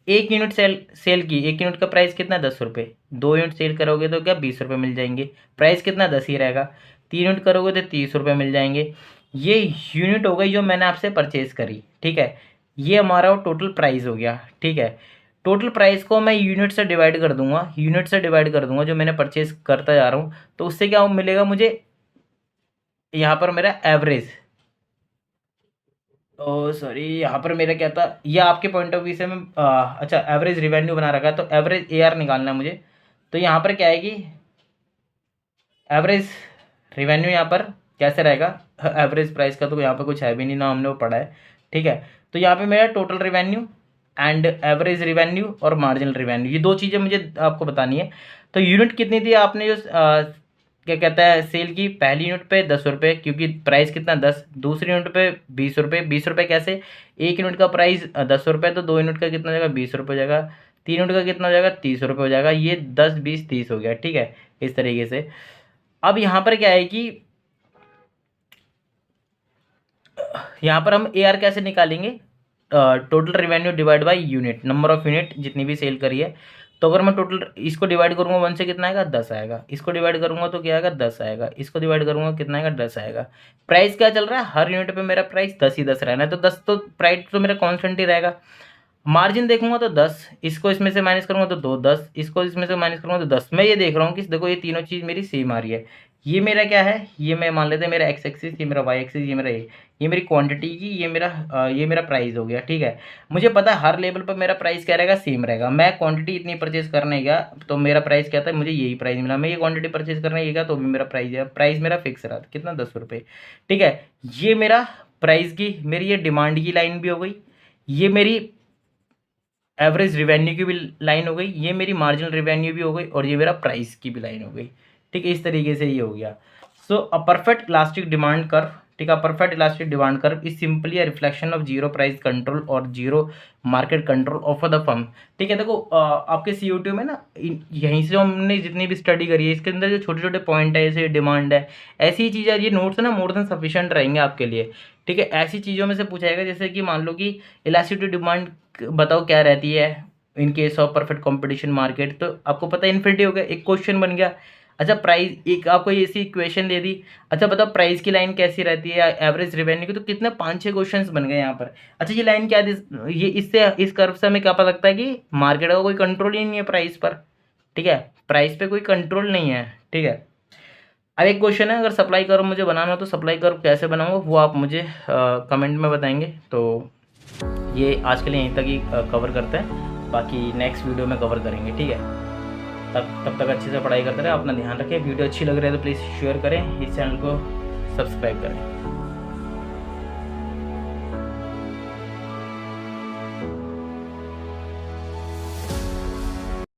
एक यूनिट सेल की, एक यूनिट का प्राइस कितना है 10 रुपये, 2 यूनिट सेल करोगे तो क्या 20 रुपये मिल जाएंगे, प्राइस कितना 10 ही रहेगा। 3 यूनिट करोगे तो 30 रुपये मिल जाएंगे। ये यूनिट हो गई जो मैंने आपसे परचेज करी, ठीक है। ये हमारा टोटल प्राइस हो गया, ठीक है। टोटल प्राइस को मैं यूनिट से डिवाइड कर दूंगा, यूनिट से डिवाइड कर दूंगा जो मैंने परचेज करता जा रहा हूँ, तो उससे क्या मिलेगा मुझे, यहाँ पर मेरा एवरेज, ओ सॉरी, यहाँ पर मेरा क्या था, ये आपके पॉइंट ऑफ व्यू से मैं अच्छा एवरेज रिवेन्यू बना रखा है, तो एवरेज AR निकालना है मुझे। तो यहाँ पर क्या आएगी, एवरेज रिवेन्यू यहाँ पर कैसे रहेगा, एवरेज प्राइस का तो यहाँ पर कुछ है भी नहीं ना, हमने वो पढ़ा है, ठीक है। तो यहाँ पे मेरा total revenue and average revenue और मार्जिनल रिवेन्यू, ये 2 चीज़ें मुझे आपको बतानी है। तो यूनिट कितनी थी आपने जो क्या कहता है सेल की, पहली यूनिट पे 10 रुपये, क्योंकि प्राइस कितना 10, दूसरी यूनिट पे 20 रुपये, 20 रुपये कैसे, एक यूनिट का प्राइस 10 रुपये, तो 2 यूनिट का कितना हो जाएगा 20 रुपये हो जाएगा, 3 यूनिट का कितना हो जाएगा 30 रुपये हो जाएगा, ये 10 20 30 हो गया, ठीक है, इस तरीके से। अब यहाँ पर क्या है कि यहाँ पर हम AR कैसे निकालेंगे, total revenue divide by unit, number of unit जितनी भी सेल करी है। तो अगर मैं टोटल इसको डिवाइड करूँगा 1 से कितना आएगा 10 आएगा, इसको डिवाइड करूँगा तो क्या आएगा 10 आएगा, इसको डिवाइड करूँगा कितना आएगा 10 आएगा। प्राइस क्या चल रहा है, हर यूनिट पे मेरा प्राइस 10 ही 10 रहना है, तो 10 तो प्राइस तो मेरा कॉन्स्टेंट ही रहेगा। मार्जिन देखूंगा तो 10, इसको इसमें से माइनस करूंगा तो 2, 10, इसको इसमें से माइनस करूंगा तो 10। मैं ये देख रहा हूँ कि देखो ये तीनों चीज़ मेरी सेम आ रही है। ये मेरा क्या है, ये मैं मान लेते हैं मेरा एक्स एक्सिस, ये मेरा वाई एक्सिस, ये मेरा ये मेरी क्वांटिटी की, ये मेरा प्राइस हो गया, ठीक है। मुझे पता है हर लेवल पर मेरा प्राइस क्या रहेगा, सेम रहेगा। मैं क्वांटिटी इतनी परचेज करने गया तो मेरा प्राइस क्या था, मुझे यही प्राइस मिला। मैं ये क्वांटिटी परचेज करने गया तो भी मेरा प्राइस है, प्राइस मेरा फिक्स रहा कितना 10 रुपये, ठीक है। ये मेरा प्राइस की, मेरी ये डिमांड की लाइन भी हो गई, ये मेरी एवरेज रिवेन्यू की भी लाइन हो गई, ये मेरी मार्जिनल रिवेन्यू भी हो गई, और ये मेरा प्राइस की भी लाइन हो गई, ठीक है। इस तरीके से ये हो गया। So a perfect elastic demand curve, ठीक है। Perfect elastic demand curve is simply a reflection of zero price control और zero market control of the firm, ठीक है। देखो आपके COT में ना यहीं से हमने जितनी भी स्टडी करी है इसके अंदर जो छोटे छोटे पॉइंट है, जैसे डिमांड है, ऐसी ही चीज़ें, ये नोट्स है ना मोर देन सफिशिएंट रहेंगे आपके लिए, ठीक है। ऐसी चीज़ों में से पूछा जाएगा, जैसे कि मान लो कि इलास्टिसिटी डिमांड बताओ क्या रहती है in case of perfect competition market, तो आपको पता है इन्फिनिटी हो गया, एक क्वेश्चन बन गया। अच्छा प्राइस, एक आपको ऐसी इक्वेशन दे दी, अच्छा बताओ प्राइस की लाइन कैसी रहती है, एवरेज रिवेन्यू की, तो कितने 5-6 क्वेश्चंस बन गए यहाँ पर। अच्छा ये लाइन क्या ये इससे इस कर्व से हमें क्या पता लगता है कि मार्केट का कोई कंट्रोल ही नहीं है प्राइस पर, ठीक है। प्राइस पे कोई कंट्रोल नहीं है, ठीक है। अब एक क्वेश्चन है, अगर सप्लाई कर्व मुझे बनाना हो तो सप्लाई कर्व कैसे बनाऊंगा वो आप मुझे कमेंट में बताएंगे। तो ये आज के लिए यहीं तक ही कवर करते हैं, बाकी नेक्स्ट वीडियो में कवर करेंगे, ठीक है। तब तक अच्छे से पढ़ाई करते रहे, अपना ध्यान रखें। वीडियो अच्छी लग रही है तो प्लीज़ शेयर करें, इस चैनल को सब्सक्राइब करें।